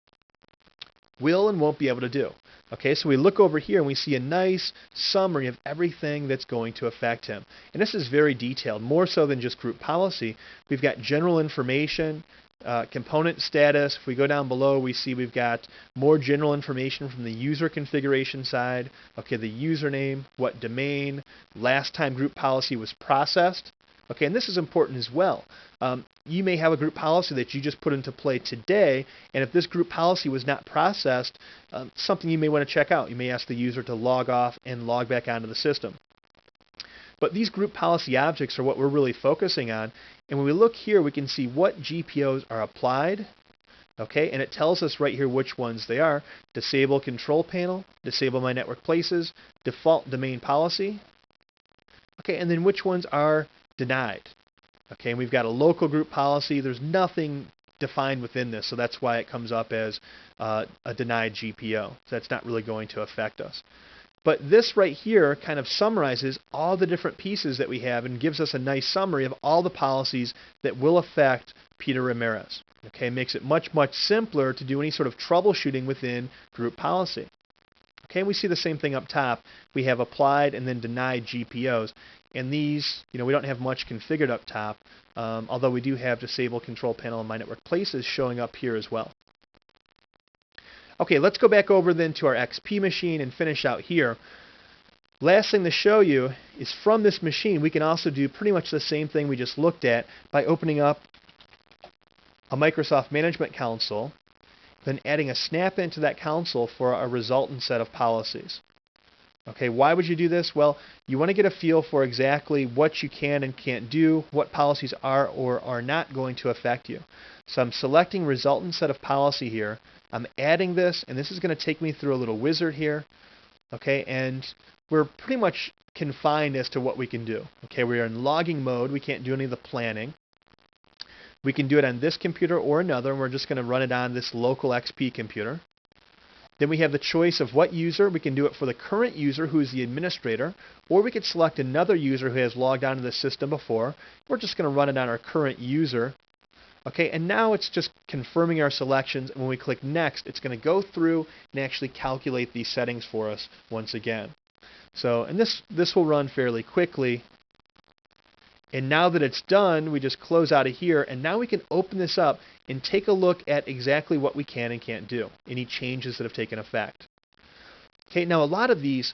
Speaker 1: will and won't be able to do. Okay, so we look over here and we see a nice summary of everything that's going to affect him. And this is very detailed, more so than just group policy. We've got general information, component status. If we go down below, we see we've got more general information from the user configuration side. Okay, the username, what domain, last time group policy was processed. Okay, and this is important as well. You may have a group policy that you just put into play today, and if this group policy was not processed, something you may want to check out. You may ask the user to log off and log back onto the system. But these group policy objects are what we're really focusing on, and when we look here, we can see what GPOs are applied. Okay, and it tells us right here which ones they are. Disable control panel, disable my network places, default domain policy. Okay, and then which ones are denied. Okay, and we've got a local group policy. There's nothing defined within this, so that's why it comes up as a denied GPO. So that's not really going to affect us. But this right here kind of summarizes all the different pieces that we have and gives us a nice summary of all the policies that will affect Peter Ramirez. Okay, it makes it much, much simpler to do any sort of troubleshooting within group policy. Okay, and we see the same thing up top. We have applied and then denied GPOs. And these, we don't have much configured up top, although we do have disable control panel and my network places showing up here as well. Okay, let's go back over then to our XP machine and finish out here. Last thing to show you is from this machine, we can also do pretty much the same thing we just looked at by opening up a Microsoft Management Console, then adding a snap into that console for a resultant set of policies. Okay, why would you do this? Well, you want to get a feel for exactly what you can and can't do, what policies are or are not going to affect you. So I'm selecting resultant set of policy here. I'm adding this, and this is going to take me through a little wizard here. Okay, and we're pretty much confined as to what we can do. Okay, we're in logging mode. We can't do any of the planning. We can do it on this computer or another, and we're just going to run it on this local XP computer. Then we have the choice of what user. We can do it for the current user who is the administrator, or we could select another user who has logged onto the system before. We're just going to run it on our current user. Okay, and now it's just confirming our selections, and when we click Next, it's going to go through and actually calculate these settings for us once again. So, and this will run fairly quickly. And now that it's done, we just close out of here, and now we can open this up and take a look at exactly what we can and can't do, any changes that have taken effect. Okay, now a lot of this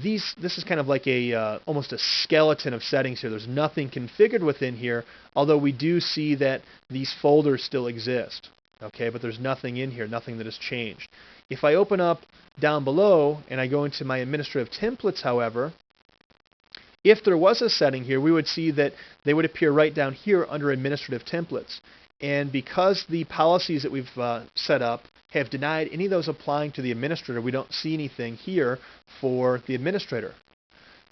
Speaker 1: is kind of like almost a skeleton of settings here. There's nothing configured within here, although we do see that these folders still exist. Okay, but there's nothing in here, nothing that has changed. If I open up down below and I go into my administrative templates, however, if there was a setting here, we would see that they would appear right down here under administrative templates. And because the policies that we've set up have denied any of those applying to the administrator, we don't see anything here for the administrator.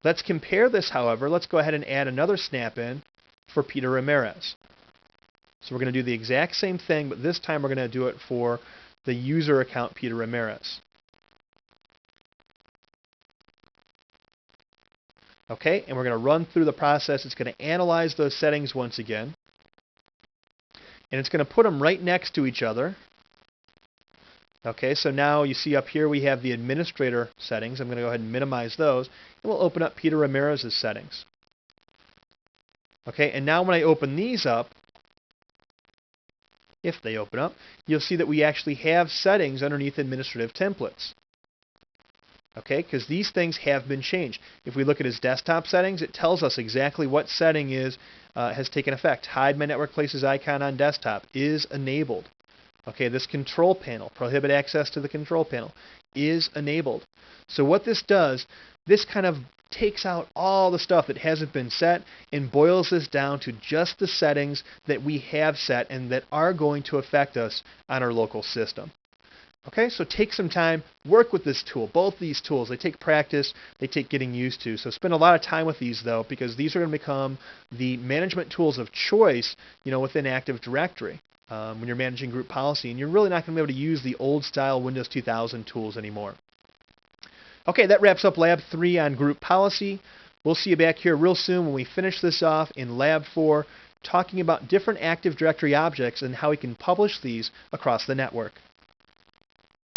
Speaker 1: Let's compare this, however. Let's go ahead and add another snap-in for Peter Ramirez. So we're going to do the exact same thing, but this time we're going to do it for the user account Peter Ramirez. Okay, and we're going to run through the process. It's going to analyze those settings once again. And it's going to put them right next to each other. Okay, so now you see up here we have the administrator settings. I'm going to go ahead and minimize those, and we'll open up Peter Ramirez's settings. Okay, and now when I open these up, if they open up, you'll see that we actually have settings underneath administrative templates. Okay, because these things have been changed. If we look at his desktop settings, it tells us exactly what setting has taken effect. Hide my network places icon on desktop is enabled. Okay, this control panel, prohibit access to the control panel, is enabled. So what this does, this kind of takes out all the stuff that hasn't been set and boils this down to just the settings that we have set and that are going to affect us on our local system. Okay, so take some time, work with this tool. Both these tools, they take practice, they take getting used to. So spend a lot of time with these though, because these are going to become the management tools of choice, within Active Directory. When you're managing group policy, and you're really not going to be able to use the old style Windows 2000 tools anymore. Okay, that wraps up Lab 3 on group policy. We'll see you back here real soon when we finish this off in Lab 4, talking about different Active Directory objects and how we can publish these across the network.